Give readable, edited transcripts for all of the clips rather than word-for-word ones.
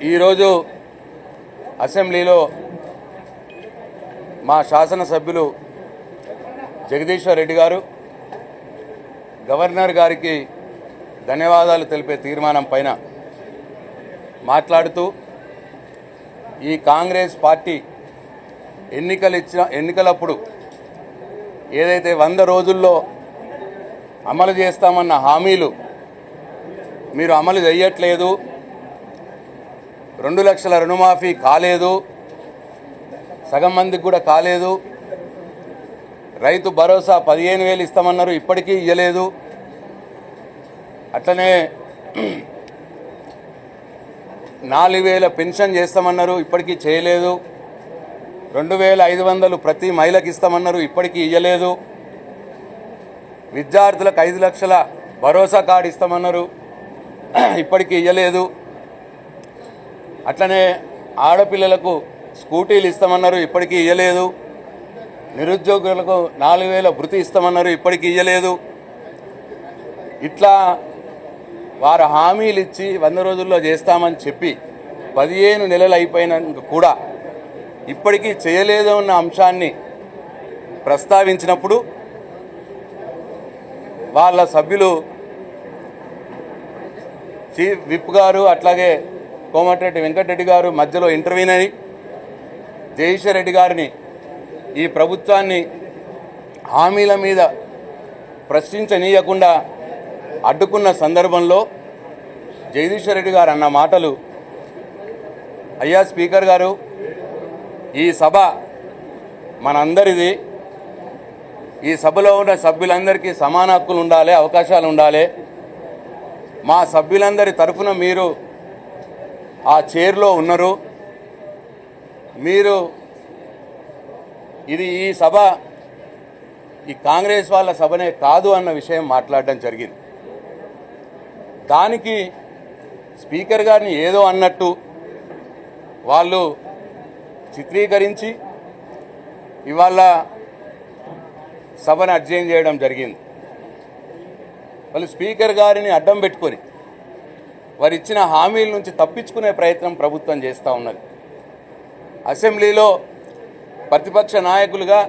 ఈరోజు అసెంబ్లీలో మా శాసనసభ్యులు జగదీశ్వర్ రెడ్డి గారు గవర్నర్ గారికి ధన్యవాదాలు తెలిపే తీర్మానం పైన మాట్లాడుతూ ఈ కాంగ్రెస్ పార్టీ ఎన్నికలప్పుడు ఏదైతే 100 రోజుల్లో అమలు చేస్తామన్న హామీలు మీరు అమలు చేయట్లేదు, 2 లక్షల రుణమాఫీ కాలేదు, సగం మందికి కూడా కాలేదు, రైతు భరోసా 15,000 ఇస్తామన్నారు, ఇప్పటికీ ఇవ్వలేదు, అట్లనే 4,000 పెన్షన్ చేస్తామన్నారు, ఇప్పటికీ చేయలేదు, 2,500 ప్రతి మహిళకి ఇస్తామన్నారు, ఇప్పటికీ ఇవ్వలేదు, విద్యార్థులకు 5 లక్షల భరోసా కార్డు ఇస్తామన్నారు, ఇప్పటికీ ఇవ్వలేదు, అట్లనే ఆడపిల్లలకు స్కూటీలు ఇస్తామన్నారు, ఇప్పటికీ ఇవ్వలేదు, నిరుద్యోగులకు 4,000 భృతి ఇస్తామన్నారు, ఇప్పటికీ ఇవ్వలేదు. ఇట్లా వారు హామీలు ఇచ్చి 100 రోజుల్లో చేస్తామని చెప్పి 15 నెలలు అయిపోయినాక కూడా ఇప్పటికీ చేయలేదు అన్న అంశాన్ని ప్రస్తావించినప్పుడు వాళ్ళ సభ్యులు చీఫ్ విప్ గారు అట్లాగే కోమటిరెడ్డి వెంకటరెడ్డి గారు మధ్యలో ఇంటర్వ్యూన్ అయ్యి జగదీశ్వర్ రెడ్డి గారిని ఈ ప్రభుత్వాన్ని హామీల మీద ప్రశ్నించనీయకుండా అడ్డుకున్న సందర్భంలో జగదీశ్వర్ రెడ్డి గారు అన్న మాటలు, అయ్యా స్పీకర్ గారు, ఈ సభ మనందరిది, ఈ సభలో ఉన్న సభ్యులందరికీ సమాన హక్కులు ఉండాలి, అవకాశాలు ఉండాలి, మా సభ్యులందరి తరఫున మీరు ఆ చైర్లో ఉన్నారు, మీరు ఇది ఈ సభ ఈ కాంగ్రెస్ వాళ్ళ సభనే కాదు అన్న విషయం మాట్లాడడం జరిగింది. దానికి స్పీకర్ గారిని ఏదో అన్నట్టు వాళ్ళు చిత్రీకరించి ఇవాళ సభను అడ్జైన్ చేయడం జరిగింది. వాళ్ళు స్పీకర్ గారిని అడ్డం పెట్టుకొని వారు ఇచ్చిన హామీల నుంచి తప్పించుకునే ప్రయత్నం ప్రభుత్వం చేస్తూ ఉన్నది. అసెంబ్లీలో ప్రతిపక్ష నాయకులుగా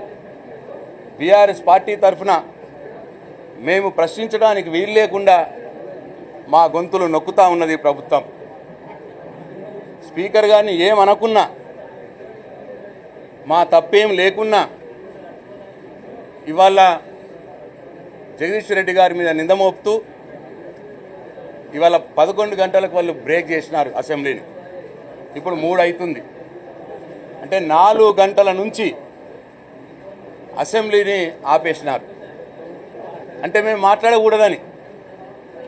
బీఆర్ఎస్ పార్టీ తరఫున మేము ప్రశ్నించడానికి వీలు లేకుండా మా గొంతులు నొక్కుతూ ఉన్నది ప్రభుత్వం. స్పీకర్ గారిని ఏమనకున్నా, మా తప్పేం లేకున్నా ఇవాళ జగదీశ్వర్ రెడ్డి గారి మీద నింద మోపుతూ ఇవాళ 11 గంటలకు వాళ్ళు బ్రేక్ చేసినారు అసెంబ్లీని. ఇప్పుడు 3 అవుతుంది. అంటే 4 గంటల నుంచి అసెంబ్లీని ఆపేసినారు. అంటే మేము మాట్లాడకూడదని,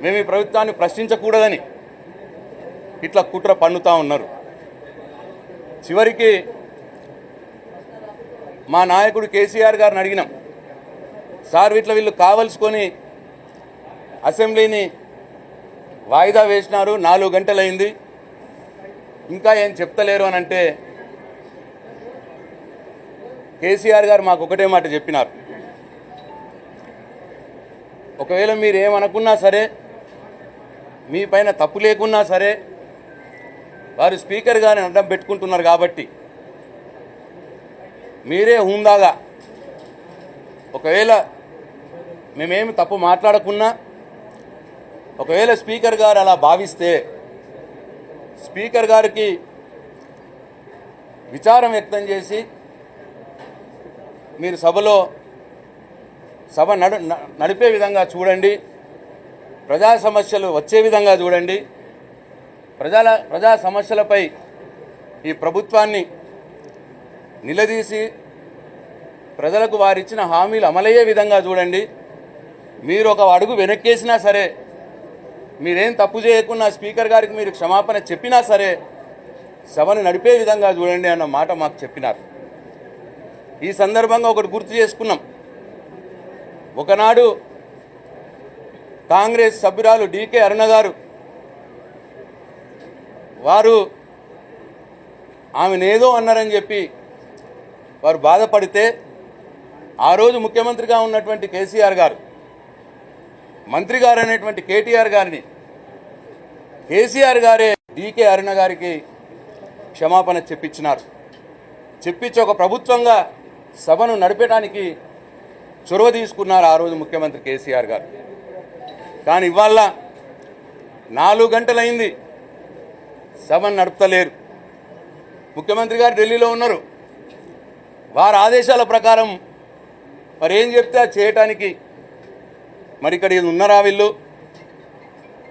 మేము ఈ ప్రభుత్వాన్ని ప్రశ్నించకూడదని ఇట్లా కుట్ర పన్నుతూ ఉన్నారు. చివరికి మా నాయకుడు కేసీఆర్ గారిని అడిగినాం, సార్ ఇట్లా వీళ్ళు కావలసుకొని అసెంబ్లీని వాయిదా వేసినారు, 4 గంటలైంది, ఇంకా ఏం చెప్తలేరు అని అంటే కేసీఆర్ గారు మాకు ఒకటే మాట చెప్పినారు, ఒకవేళ మీరు ఏమనుకున్నా సరే, మీ పైన తప్పు లేకున్నా సరే, వారు స్పీకర్ గారిని అడ్డం పెట్టుకుంటున్నారు కాబట్టి మీరే హుందాగా, ఒకవేళ మేమేమి తప్పు మాట్లాడకున్నా, ఒకవేళ స్పీకర్ గారు అలా భావిస్తే స్పీకర్ గారికి విచారం వ్యక్తం చేసి మీరు సభ నడిపే విధంగా చూడండి, ప్రజా సమస్యలు వచ్చే విధంగా చూడండి, ప్రజా సమస్యలపై ఈ ప్రభుత్వాన్ని నిలదీసి ప్రజలకు వారిచ్చిన హామీలు అమలయ్యే విధంగా చూడండి, మీరు ఒక అడుగు వెనక్కేసినా సరే, మీరేం తప్పు చేయకున్నా స్పీకర్ గారికి మీరు క్షమాపణ చెప్పినా సరే సభను నడిపే విధంగా చూడండి అన్న మాట మాకు చెప్పినారు. ఈ సందర్భంగా ఒకటి గుర్తు చేసుకున్నాం. ఒకనాడు కాంగ్రెస్ సభ్యురాలు డీకే అరుణ గారు వారు ఆమెనేదో అన్నారని చెప్పి వారు బాధపడితే ఆ రోజు ముఖ్యమంత్రిగా ఉన్నటువంటి కేసీఆర్ గారు మంత్రి గారు అనేటువంటి కేటీఆర్ గారిని కేసీఆర్ గారే డీకే అరుణ గారికి క్షమాపణ చెప్పించినారు. చెప్పించి ఒక ప్రభుత్వంగా సభను నడిపేయడానికి చొరవ తీసుకున్నారు ఆ రోజు ముఖ్యమంత్రి కేసీఆర్ గారు. కానీ ఇవాళ 4 గంటలైంది, సభను నడుపుతలేరు. ముఖ్యమంత్రి గారు ఢిల్లీలో ఉన్నారు. వారి ఆదేశాల ప్రకారం మరి ఏం చెప్తే చేయటానికి మరి ఇక్కడ ఉన్నారా వీళ్ళు?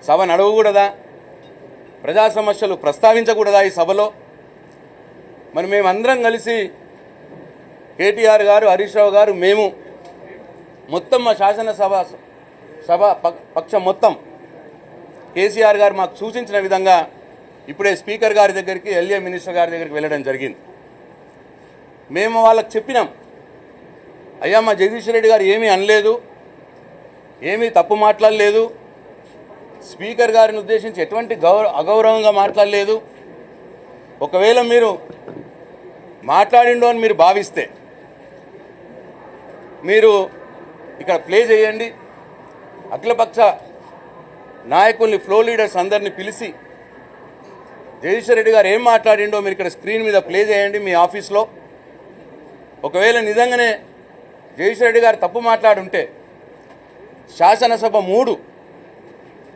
సభ నడవకూడదా? ప్రజా సమస్యలు ప్రస్తావించకూడదా ఈ సభలో? మరి మేమందరం కలిసి కేటీఆర్ గారు, హరీష్ రావు గారు, మేము మొత్తం మా శాసనసభ పక్షం మొత్తం కేసీఆర్ గారు మాకు సూచించిన విధంగా ఇప్పుడే స్పీకర్ గారి దగ్గరికి, ఎల్ఏ మినిస్టర్ గారి దగ్గరికి వెళ్ళడం జరిగింది. మేము వాళ్ళకి చెప్పినాం, అయ్యా మా జగదీష్ రెడ్డి గారు ఏమీ అనలేదు, ఏమీ తప్పు మాట్లాడలేదు, స్పీకర్ గారిని ఉద్దేశించి ఎటువంటి అగౌరవంగా మాట్లాడలేదు. ఒకవేళ మీరు మాట్లాడిండో అని మీరు భావిస్తే మీరు ఇక్కడ ప్లే చేయండి. అఖిలపక్ష నాయకుల్ని, ఫ్లో లీడర్స్ అందరినీ పిలిచి జగదీష్ రెడ్డి గారు ఏం మాట్లాడిండో మీరు ఇక్కడ స్క్రీన్ మీద ప్లే చేయండి మీ ఆఫీస్లో. ఒకవేళ నిజంగానే జగదీష్ రెడ్డి గారు తప్పు మాట్లాడుంటే శాసనసభ 3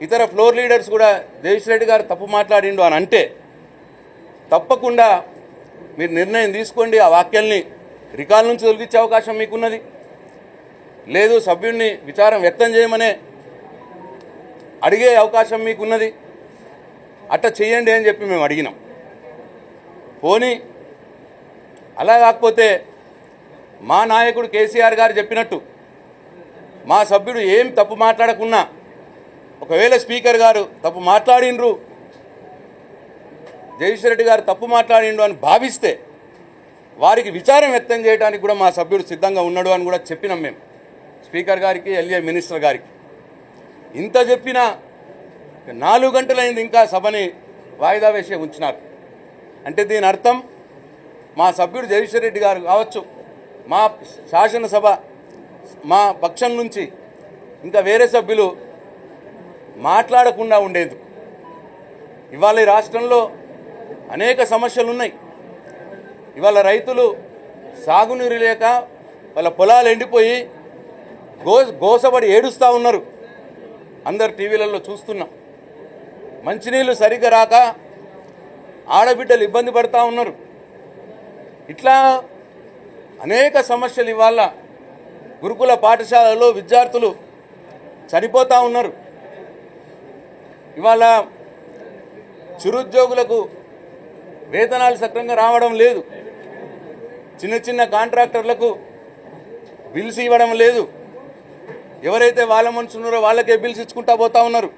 ఇతర ఫ్లోర్ లీడర్స్ కూడా జగదీష్ రెడ్డి గారు తప్పు మాట్లాడిండు అని అంటే తప్పకుండా మీరు నిర్ణయం తీసుకోండి. ఆ వాక్యాల్ని రికార్డు నుంచి తొలగించే అవకాశం మీకున్నది. లేదు, సభ్యుడిని విచారం వ్యక్తం చేయమనే అడిగే అవకాశం మీకున్నది. అట్లా చేయండి అని చెప్పి మేము అడిగినాం. పోనీ అలా కాకపోతే మా నాయకుడు కేసీఆర్ గారు చెప్పినట్టు మా సభ్యుడు ఏం తప్పు మాట్లాడకున్నా, ఒకవేళ స్పీకర్ గారు తప్పు మాట్లాడిండ్రు, జగదీష్ రెడ్డి గారు తప్పు మాట్లాడిండు అని భావిస్తే వారికి విచారం వ్యక్తం చేయడానికి కూడా మా సభ్యుడు సిద్ధంగా ఉన్నాడు అని కూడా చెప్పినాం మేము స్పీకర్ గారికి, ఎల్ఏ మినిస్టర్ గారికి. ఇంత చెప్పినా 4 గంటలైంది, ఇంకా సభని వాయిదా వేసే ఉంచినారు. అంటే దీని అర్థం మా సభ్యుడు జగదీష్ రెడ్డి గారు కావచ్చు, మా శాసనసభ మా పక్షం నుంచి ఇంకా వేరే సభ్యులు మాట్లాడకుండా ఉండేది. ఇవాళ ఈ రాష్ట్రంలో అనేక సమస్యలు ఉన్నాయి. ఇవాళ రైతులు సాగునీరు లేక వాళ్ళ పొలాలు ఎండిపోయి గోసపడి ఏడుస్తూ ఉన్నారు. అందరు టీవీలలో చూస్తున్నాం. మంచినీళ్ళు సరిగ్గా రాక ఆడబిడ్డలు ఇబ్బంది పడుతూ ఉన్నారు. ఇట్లా అనేక సమస్యలు ఇవాళ గురుకుల పాఠశాలలో విద్యార్థులు చనిపోతూ ఉన్నారు. ఇవాళ చిరుద్యోగులకు వేతనాలు సక్రమంగా రావడం లేదు. చిన్న చిన్న కాంట్రాక్టర్లకు బిల్స్ ఇవ్వడం లేదు. ఎవరైతే వాళ్ళ మనుషులు ఉన్నారో వాళ్ళకే బిల్స్ ఇచ్చుకుంటా పోతా ఉన్నారు.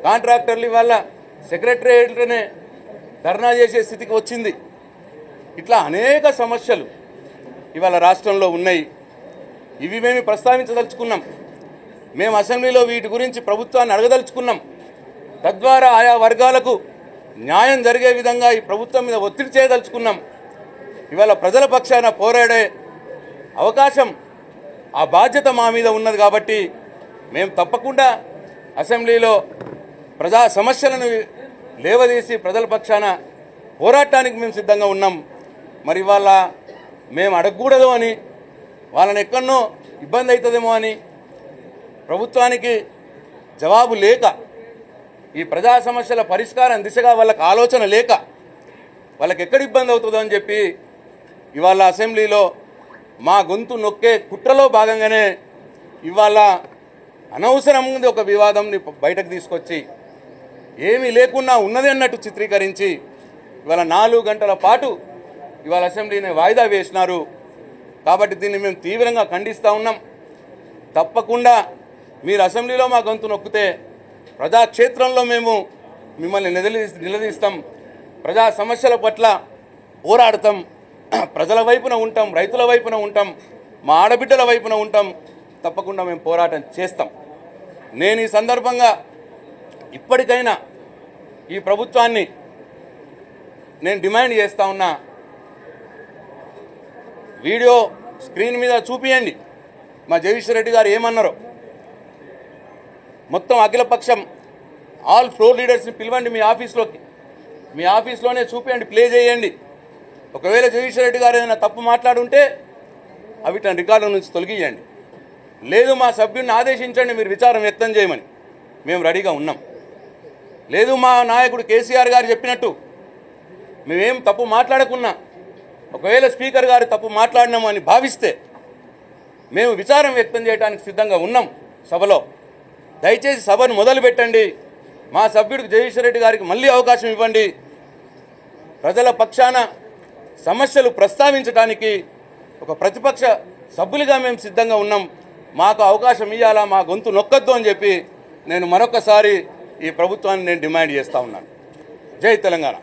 కాంట్రాక్టర్లు ఇవాళ సెక్రటరియట్లోనే ధర్నా చేసే స్థితికి వచ్చింది. ఇట్లా అనేక సమస్యలు ఇవాళ రాష్ట్రంలో ఉన్నాయి. ఇవి మేము ప్రస్తావించదలుచుకున్నాం. మేము అసెంబ్లీలో వీటి గురించి ప్రభుత్వాన్ని అడగదలుచుకున్నాం. తద్వారా ఆయా వర్గాలకు న్యాయం జరిగే విధంగా ఈ ప్రభుత్వం మీద ఒత్తిడి చేయదలుచుకున్నాం. ఇవాళ ప్రజల పక్షాన పోరాడే అవకాశం, ఆ బాధ్యత మా మీద ఉన్నది. కాబట్టి మేము తప్పకుండా అసెంబ్లీలో ప్రజా సమస్యలను లేవదీసి ప్రజల పక్షాన పోరాటానికి మేము సిద్ధంగా ఉన్నాం. మరి ఇవాళ మేము అడగకూడదు అని, వాళ్ళని ఎక్కడనో ఇబ్బంది అవుతుందేమో అని, ప్రభుత్వానికి జవాబు లేక, ఈ ప్రజా సమస్యల పరిష్కారం దిశగా వాళ్ళకి ఆలోచన లేక, వాళ్ళకి ఎక్కడ ఇబ్బంది అవుతుందో అని చెప్పి ఇవాళ అసెంబ్లీలో మా గొంతు నొక్కే కుట్రలో భాగంగానే ఇవాళ అనవసరంగా ఒక వివాదంని బయటకు తీసుకొచ్చి ఏమీ లేకున్నా ఉన్నది అన్నట్టు చిత్రీకరించి ఇవాళ 4 గంటల పాటు ఇవాళ అసెంబ్లీని వాయిదా వేసినారు. కాబట్టి దీన్ని మేము తీవ్రంగా ఖండిస్తూ ఉన్నాం. తప్పకుండా మీరు అసెంబ్లీలో మా గొంతు నొక్కితే ప్రజాక్షేత్రంలో మేము మిమ్మల్ని నిలదీస్తాం. ప్రజా సమస్యల పట్ల పోరాడతాం. ప్రజల వైపున ఉంటాం, రైతుల వైపున ఉంటాం, మా ఆడబిడ్డల వైపున ఉంటాం. తప్పకుండా మేము పోరాటం చేస్తాం. నేను ఈ సందర్భంగా ఇప్పటికైనా ఈ ప్రభుత్వాన్ని నేను డిమాండ్ చేస్తూ ఉన్నా, వీడియో స్క్రీన్ మీద చూపియండి మా జగదీష్ రెడ్డి గారు ఏమన్నారో. మొత్తం అఖిలపక్షం ఆల్ ఫ్లోర్ లీడర్స్ని పిలవండి మీ ఆఫీస్లోకి, మీ ఆఫీస్లోనే చూపించండి, ప్లే చేయండి. ఒకవేళ జగదీశ్వర్ రెడ్డి గారు ఏదైనా తప్పు మాట్లాడుంటే అవి రికార్డుల నుంచి తొలగియండి. లేదు మా సభ్యుడిని ఆదేశించండి మీరు విచారం వ్యక్తం చేయమని, మేము రెడీగా ఉన్నాం. లేదు మా నాయకుడు కేసీఆర్ గారు చెప్పినట్టు మేమేం తప్పు మాట్లాడకున్నా, ఒకవేళ స్పీకర్ గారు తప్పు మాట్లాడినామని భావిస్తే మేము విచారం వ్యక్తం చేయడానికి సిద్ధంగా ఉన్నాం సభలో. దయచేసి సభను మొదలు పెట్టండి. మా సభ్యుడికి జగదీశ్వర్ రెడ్డి గారికి మళ్ళీ అవకాశం ఇవ్వండి. ప్రజల పక్షాన సమస్యలు ప్రస్తావించడానికి ఒక ప్రతిపక్ష సభ్యులుగా మేము సిద్ధంగా ఉన్నాం. మాకు అవకాశం ఇవ్వాలా, మా గొంతు నొక్కద్దు అని చెప్పి నేను మరొకసారి ఈ ప్రభుత్వాన్ని నేను డిమాండ్ చేస్తూ ఉన్నాను. జై తెలంగాణ.